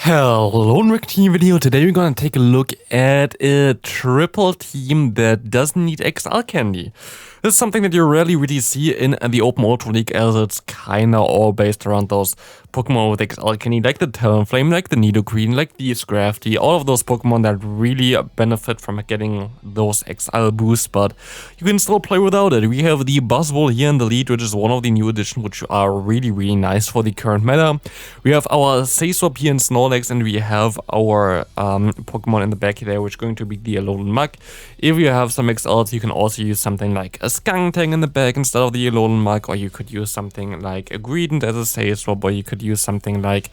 Hello and welcome to a new video. Today we're gonna take a look at a triple team that doesn't need XL candy. This is something that you rarely really see in the Open Ultra League, as it's kinda all based around those Pokemon with XL candy, like the Talonflame, like the Nidoqueen, like the Scrafty, all of those Pokemon that really benefit from getting those XL boosts, but you can still play without it. We have the Buzzwole here in the lead, which is one of the new additions, which are really nice for the current meta. We have our Sayswap here in Snorlax, and we have our Pokemon in the back there, which is going to be the Alolan Mug. If you have some XLs, you can also use something like a Skuntank in the back instead of the Alolan Mug, or you could use something like a Greedent as a Sayswap, or you could use something like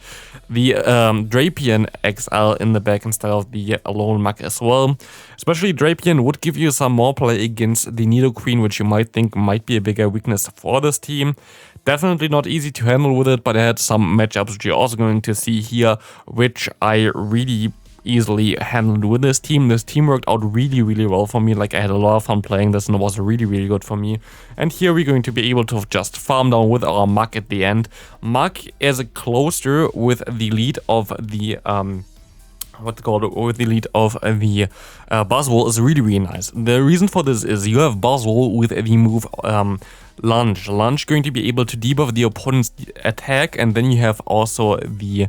the Drapion XL in the back instead of the Alolan Mug as well. Especially Drapion would give you some more play against the Nidoqueen, which you might think might be a bigger weakness for this team. Definitely not easy to handle with it, but I had some matchups which you're also going to see here, which I really easily handled with this team. This team worked out really well for me. Like, I had a lot of fun playing this and it was really good for me. And here we're going to be able to just farm down with our Mug at the end. Mug as a closer with the lead of the with the lead of the Buzzwole is really nice. The reason for this is you have Buzzwole with the move Lunge. Lunge going to be able to debuff the opponent's attack, and then you have also the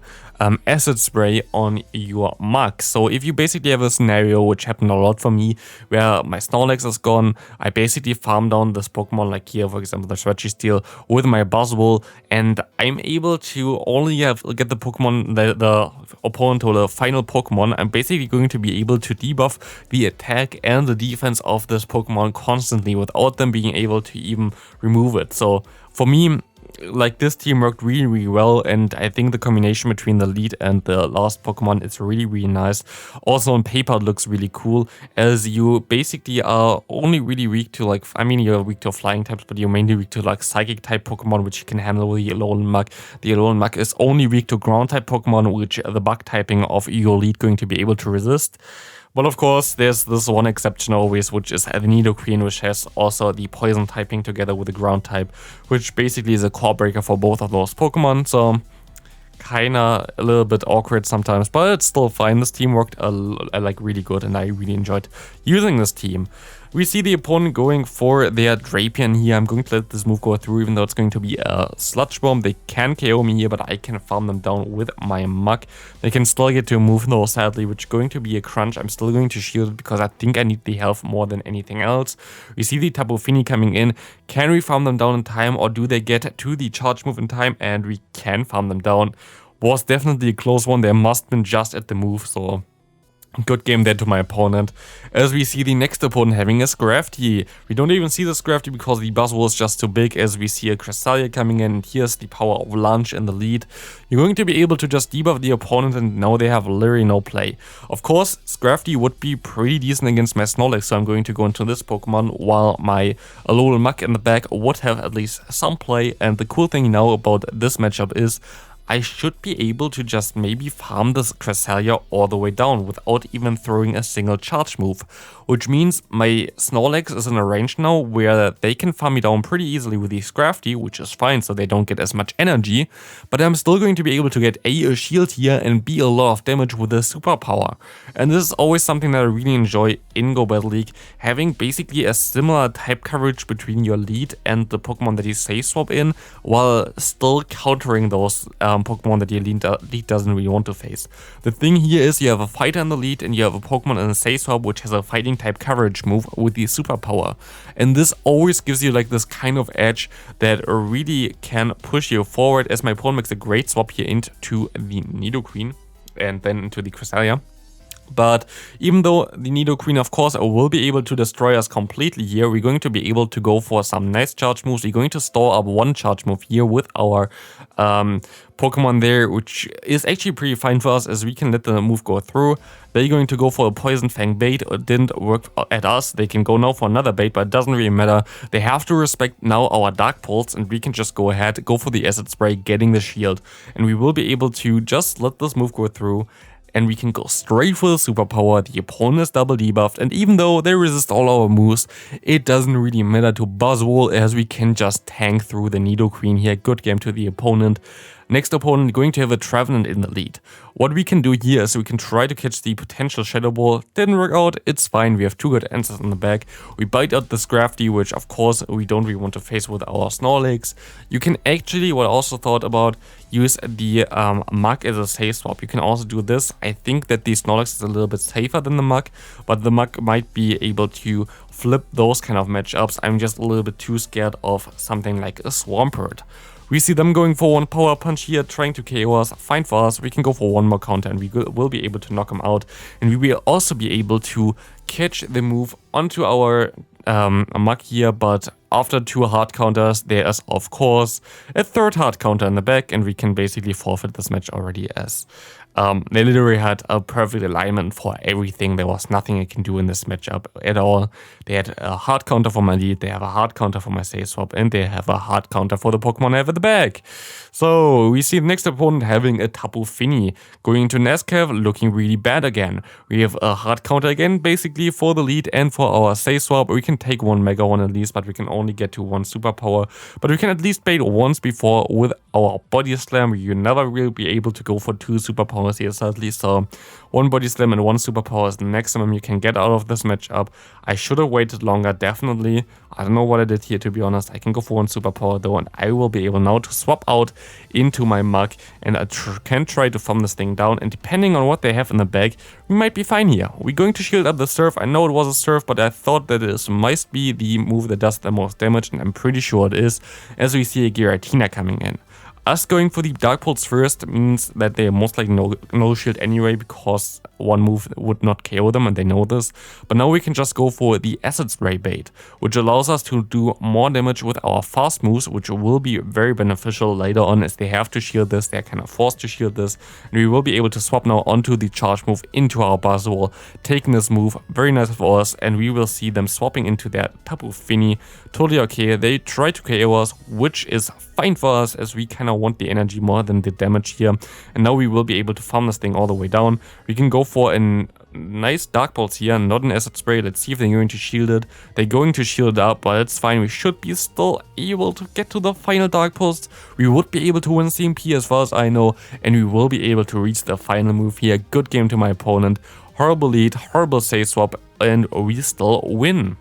acid spray on your Mug. So if you basically have a scenario, which happened a lot for me, where my Snorlax is gone, I basically farm down this Pokemon, like here for example the Registeel, with my Buzzwole, and I'm able to only get the Pokemon, the opponent to the final Pokemon. I'm basically going to be able to debuff the attack and the defense of this Pokemon constantly without them being able to even remove it. So for me, like, this team worked really well, and I think the combination between the lead and the last Pokemon is really nice. Also on paper it looks really cool, as you basically are only really weak to, like, I mean, you're weak to flying types, but you're mainly weak to like psychic type Pokemon, which you can handle with the Alolan Mug. The Alolan Mug is only weak to ground type Pokemon, which the bug typing of your lead going to be able to resist. But of course, there's this one exception always, which is the Nidoqueen, which has also the poison typing together with the ground type, which basically is a core breaker for both of those Pokemon. So kinda a little bit awkward sometimes, but it's still fine. This team worked like really good, and I really enjoyed using this team. We see the opponent going for their Drapion here. I'm going to let this move go through, even though it's going to be a Sludge Bomb. They can KO me here, but I can farm them down with my Mug. They can still get to a move though, sadly, which is going to be a crunch. I'm still going to shield it because I think I need the health more than anything else. We see the Tapu Fini coming in. Can we farm them down in time, or do they get to the charge move in time? And we can farm them down. Was definitely a close one. There must have been just at the move, so good game there to my opponent. As we see the next opponent having a Scrafty. We don't even see the Scrafty because the Buzzwole is just too big, as we see a Cresselia coming in, and here's the power of Lunge in the lead. You're going to be able to just debuff the opponent, and now they have literally no play. Of course, Scrafty would be pretty decent against my Snorlax, so I'm going to go into this Pokemon, while my Alolan Mug in the back would have at least some play. And the cool thing now about this matchup is I should be able to just maybe farm this Cresselia all the way down without even throwing a single charge move. Which means my Snorlax is in a range now where they can farm me down pretty easily with the Scrafty, which is fine, so they don't get as much energy. But I'm still going to be able to get a shield here and B, a lot of damage with a superpower. And this is always something that I really enjoy in Go Battle League, having basically a similar type coverage between your lead and the Pokemon that you Sayswap in, while still countering those Pokemon that your lead doesn't really want to face. The thing here is you have a fighter in the lead, and you have a Pokemon in a Sayswap which has a fighting type coverage move with the superpower, and this always gives you like this kind of edge that really can push you forward, as my opponent makes a great swap here into the Nidoqueen and then into the Cresselia. But even though the Nidoqueen, of course, will be able to destroy us completely here, we're going to be able to go for some nice charge moves. We're going to store up one charge move here with our Pokemon there, which is actually pretty fine for us, as we can let the move go through. They're going to go for a Poison Fang bait. It didn't work at us. They can go now for another bait, but it doesn't really matter. They have to respect now our Dark Pulse, and we can just go ahead, go for the Acid Spray, getting the shield. And we will be able to just let this move go through, and we can go straight for the superpower. The opponent is double debuffed, and even though they resist all our moves, it doesn't really matter to Buzzwole, as we can just tank through the Nidoqueen here. Good game to the opponent. Next opponent going to have a Trevenant in the lead. What we can do here is we can try to catch the potential Shadow Ball. Didn't work out, it's fine, we have 2 good answers in the back. We bite out the Scrafty, which of course we don't really want to face with our Snorlax. You can actually, what I also thought about, use the Mug as a safe swap. You can also do this. I think that the Snorlax is a little bit safer than the Mug, but the Mug might be able to flip those kind of matchups. I'm just a little bit too scared of something like a Swampert. We see them going for 1 Power Punch here, trying to KO us. Fine for us, we can go for 1 more counter and we will be able to knock him out. And we will also be able to catch the move onto our Mug here, but after 2 hard counters, there is of course a 3rd hard counter in the back, and we can basically forfeit this match already, as they literally had a perfect alignment for everything. There was nothing I can do in this matchup at all. They had a hard counter for my lead, they have a hard counter for my safe swap, and they have a hard counter for the Pokemon I have at the back. So we see the next opponent having a Tapu Fini, going into Nescav, looking really bad again. We have a hard counter again, basically for the lead and for our safe swap. We can take 1 Mega one at least, but we can only get to 1 Superpower. But we can at least bait once before with our Body Slam. You never will be able to go for 2 Superpowers here, sadly. So 1 Body Slam and 1 Superpower is the maximum you can get out of this matchup. I should have waited longer, definitely. I don't know what I did here, to be honest. I can go for 1 Superpower though, and I will be able now to swap out into my Mug, and I can try to farm this thing down, and depending on what they have in the bag, we might be fine here. We're going to shield up the Surf. I know it was a Surf, but I thought that this might be the move that does the most damage, and I'm pretty sure it is, as we see a Giratina coming in. Us going for the Dark Pulse first means that they most likely no shield anyway, because 1 move would not KO them and they know this. But now we can just go for the Acid Spray bait, which allows us to do more damage with our fast moves, which will be very beneficial later on, as they have to shield this, they're kind of forced to shield this. And we will be able to swap now onto the charge move into our Buzzwole, taking this move, very nice for us, and we will see them swapping into their Tapu Fini. Totally okay, they try to KO us, which is fine for us, as we kind of want the energy more than the damage here. And now we will be able to farm this thing all the way down. We can go for a nice Dark Pulse here, not an Acid Spray. Let's see if they're going to shield it. They're going to shield it up, but it's fine. We should be still able to get to the final Dark Pulse. We would be able to win CMP as far as I know, and we will be able to reach the final move here. Good game to my opponent. Horrible lead, horrible safe swap, and we still win.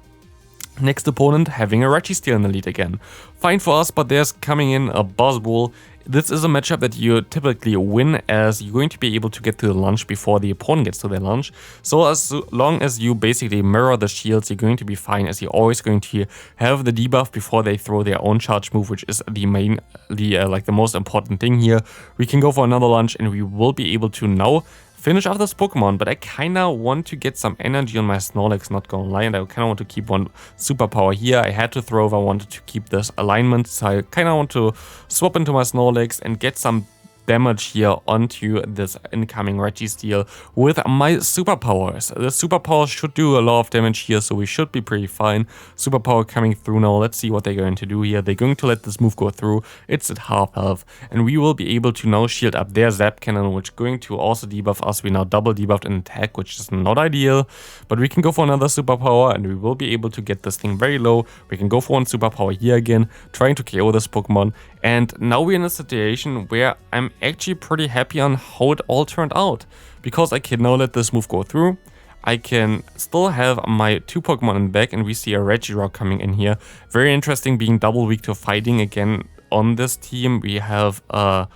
Next opponent having a Registeel in the lead again. Fine for us, but there's coming in a Buzzwole. This is a matchup that you typically win, as you're going to be able to get to the launch before the opponent gets to their launch. So as long as you basically mirror the shields, you're going to be fine, as you're always going to have the debuff before they throw their own charge move, which is the main, like the most important thing here. We can go for another launch, and we will be able to now finish off this Pokemon, but I kinda want to get some energy on my Snorlax, not gonna lie, and I kinda want to keep 1 Superpower here. I had to throw if I wanted to keep this alignment, so I kinda want to swap into my Snorlax and get some damage here onto this incoming Registeel with my Superpowers. The Superpowers should do a lot of damage here, so we should be pretty fine. Superpower coming through now. Let's see what they're going to do here. They're going to let this move go through. It's at half health, and we will be able to now shield up their Zap Cannon, which is going to also debuff us. We now double debuffed in attack, which is not ideal, but we can go for another Superpower, and we will be able to get this thing very low. We can go for 1 Superpower here again, trying to KO this Pokemon, and now we're in a situation where I'm actually pretty happy on how it all turned out, because I can now let this move go through. I can still have my 2 Pokemon in the back, and we see a Regirock coming in here. Very interesting, being double weak to fighting again on this team. We have a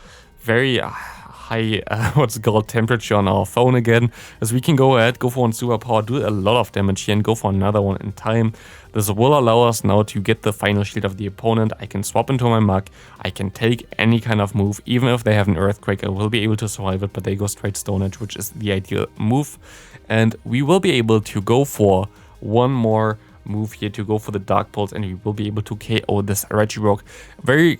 very high what's it called, temperature on our phone again, as we can go ahead, go for 1 Superpower, do a lot of damage here, and go for another one in time. This will allow us now to get the final shield of the opponent. I can swap into my Mug, I can take any kind of move. Even if they have an Earthquake, I will be able to survive it, but they go straight Stone Edge, which is the ideal move. And we will be able to go for 1 more move here, to go for the Dark Pulse, and we will be able to KO this Regirock. Very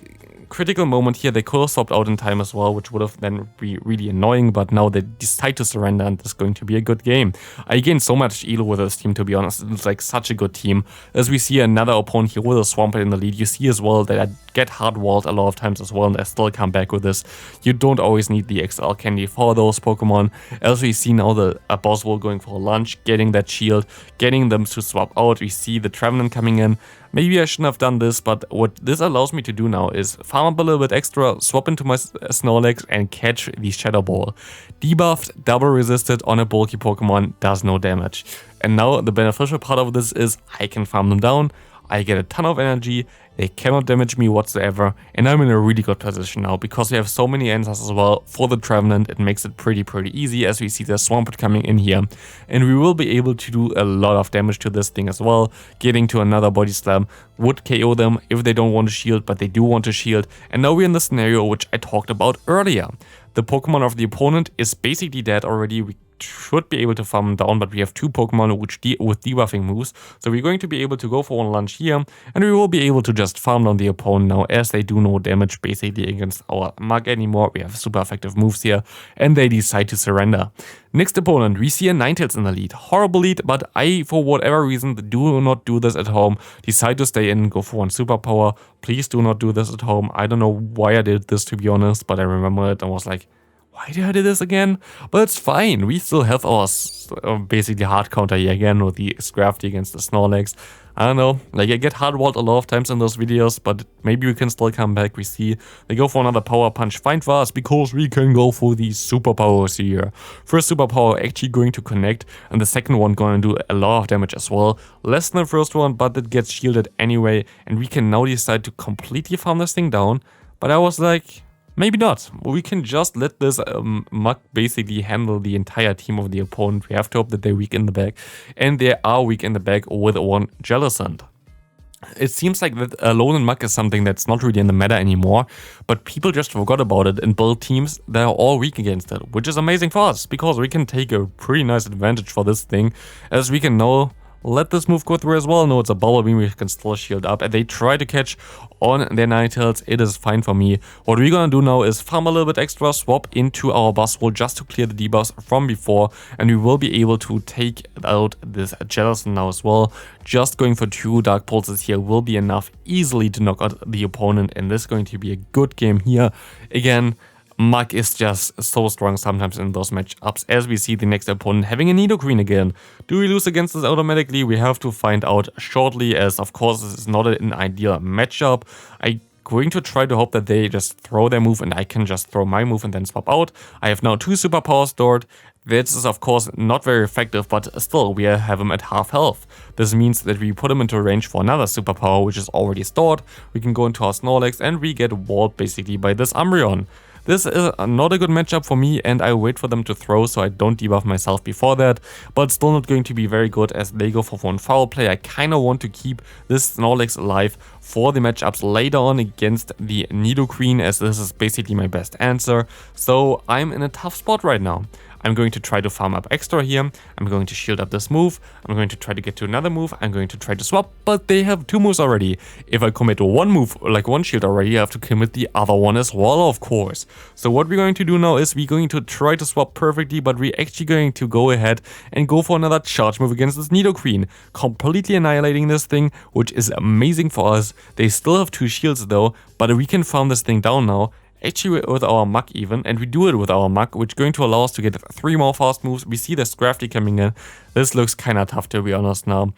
critical moment here. They could have swapped out in time as well, which would have then be really annoying, but now they decide to surrender, and it's going to be a good game. I gained so much elo with this team, to be honest. It's like such a good team. As we see another opponent here with a Swampert in the lead, you see as well that I get hard walled a lot of times as well, and I still come back with this. You don't always need the XL candy for those Pokemon. As we see now the Buzzwole going for a lunge, getting that shield, getting them to swap out. We see the Trevenant coming in. Maybe I shouldn't have done this, but what this allows me to do now is farm farm up a little bit extra, swap into my Snorlax and catch the Shadow Ball. Debuffed, double resisted on a bulky Pokemon, does no damage. And now the beneficial part of this is I can farm them down, I get a ton of energy, they cannot damage me whatsoever, and I'm in a really good position now because we have so many answers as well for the Trevenant. It makes it pretty easy as we see the Swampert coming in here, and we will be able to do a lot of damage to this thing as well. Getting to another Body Slam would KO them if they don't want to shield, but they do want to shield. And now we're in the scenario which I talked about earlier. The Pokemon of the opponent is basically dead already. We should be able to farm them down, but we have two Pokemon which with debuffing moves, so we're going to be able to go for one lunge here, and we will be able to just farm down the opponent now as they do no damage basically against our Mug anymore. We have super effective moves here, and they decide to surrender. Next opponent, we see a Ninetales in the lead. Horrible lead, but I, for whatever reason, do not do this at home. Decide to stay in, go for one superpower. Please do not do this at home. I don't know why I did this, to be honest, but I remember it and was like, why did I do this again? But it's fine. We still have our basically hard counter here again with the Scrafty against the Snorlax. I don't know, like I get hard-walled a lot of times in those videos, but maybe we can still come back. We see they go for another power punch. Fine for us because we can go for these superpowers here. First superpower actually going to connect, and the second one going to do a lot of damage as well. Less than the first one, but it gets shielded anyway, and we can now decide to completely farm this thing down. But I was like, maybe not. We can just let this Mug basically handle the entire team of the opponent. We have to hope that they're weak in the back. And they are weak in the back with one Jellicent. It seems like that Alolan Mug is something that's not really in the meta anymore, but people just forgot about it and build teams that are all weak against it, which is amazing for us, because we can take a pretty nice advantage for this thing, as we can now let this move go through as well. No, it's a Bubble Beam, we can still shield up, and they try to catch on their Ninetales. It is fine for me. What we're gonna do now is farm a little bit extra, swap into our Buzzwole just to clear the debuffs from before, and we will be able to take out this Jellicent now as well. Just going for 2 Dark Pulses here will be enough easily to knock out the opponent, and this is going to be a good game here. Again, Mug is just so strong sometimes in those matchups, as we see the next opponent having a Nidoqueen again. Do we lose against this automatically? We have to find out shortly, as of course this is not an ideal matchup. I'm going to try to hope that they just throw their move and I can just throw my move and then swap out. I have now 2 superpowers stored. This is of course not very effective, but still we have him at half health. This means that we put him into range for another superpower which is already stored. We can go into our Snorlax and we get walled basically by this Umbreon. This is not a good matchup for me, and I wait for them to throw so I don't debuff myself before that, but still not going to be very good as they go for one foul play. I kind of want to keep this Snorlax alive for the matchups later on against the Nidoqueen, as this is basically my best answer. So I'm in a tough spot right now. I'm going to try to farm up extra here. I'm going to shield up this move. I'm going to try to get to another move. I'm going to try to swap, but they have 2 moves already. If I commit to one move, like one shield already, I have to commit the other one as well, of course. So what we're going to do now is we're going to try to swap perfectly, but we're actually going to go ahead and go for another charge move against this Nidoqueen, completely annihilating this thing, which is amazing for us. They still have 2 shields though, but we can farm this thing down now. Actually with our Mug even, and we do it with our Mug, which is going to allow us to get 3 more fast moves. We see the Scrafty coming in. This looks kind of tough, to be honest now.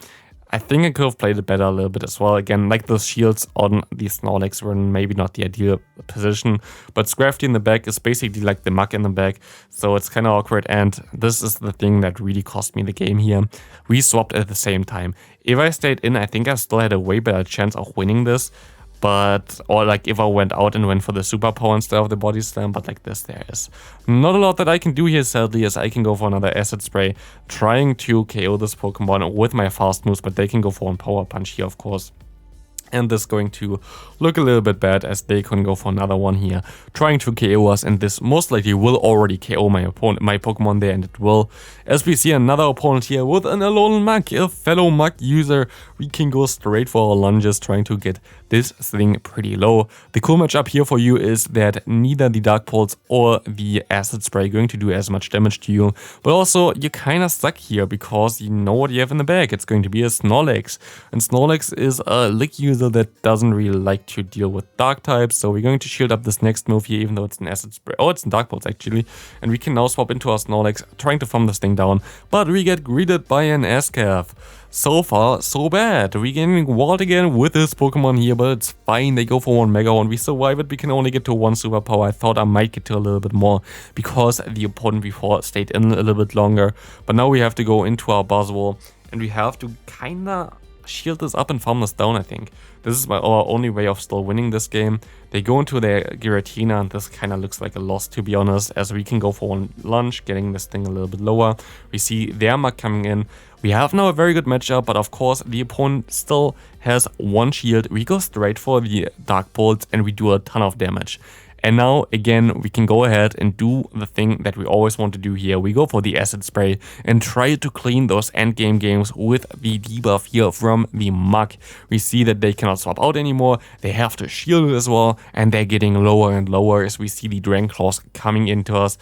I think I could have played it better a little bit as well. Again, like those shields on the Snorlax were maybe not the ideal position, but Scrafty in the back is basically like the Mug in the back, so it's kind of awkward, and this is the thing that really cost me the game here. We swapped at the same time. If I stayed in, I think I still had a way better chance of winning this. But, or like if I went out and went for the superpower instead of the body slam, but like this, there is not a lot that I can do here, sadly, as I can go for another acid spray, trying to KO this Pokemon with my fast moves, but they can go for one power punch here, of course. And this is going to look a little bit bad, as they can go for another one here, trying to KO us, and this most likely will already KO my Pokemon there, and it will. As we see another opponent here with an Alolan Mug, a fellow Mug user, we can go straight for our lunges, trying to get this thing pretty low. The cool matchup here for you is that neither the Dark Pulse or the Acid Spray are going to do as much damage to you, but also you're kind of stuck here because you know what you have in the bag. It's going to be a Snorlax, and Snorlax is a Lick user that doesn't really like to deal with Dark types, so we're going to shield up this next move here, even though it's an Acid Spray. Oh, it's a Dark Pulse actually, and we can now swap into our Snorlax, trying to farm this thing down, but we get greeted by an Escav. So far, so bad. We're getting walled again with this Pokemon here, but it's fine. They go for 1 Mega Horn. We survive it. We can only get to 1 Superpower. I thought I might get to a little bit more because the opponent before stayed in a little bit longer. But now we have to go into our Buzzwole and we have to kinda shield this up and farm this down, I think. This is our only way of still winning this game. They go into their Giratina and this kind of looks like a loss, to be honest, as we can go for 1 lunge, getting this thing a little bit lower. We see their Mug coming in. We have now a very good matchup, but of course the opponent still has 1 shield. We go straight for the Dark Bolt and we do a ton of damage. And now, again, we can go ahead and do the thing that we always want to do here. We go for the Acid Spray and try to clean those endgame games with the debuff here from the Mug. We see that they cannot swap out anymore. They have to shield it as well, and they're getting lower and lower as we see the Dragon Claws coming into us.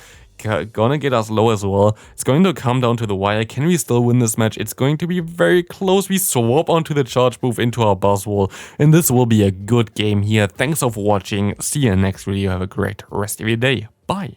Gonna get us low as well. It's going to come down to the wire. Can we still win this match? It's going to be very close. We swap onto the charge move into our Buzzwole, and this will be a good game here. Thanks for watching. See you in the next video. Have a great rest of your day. Bye.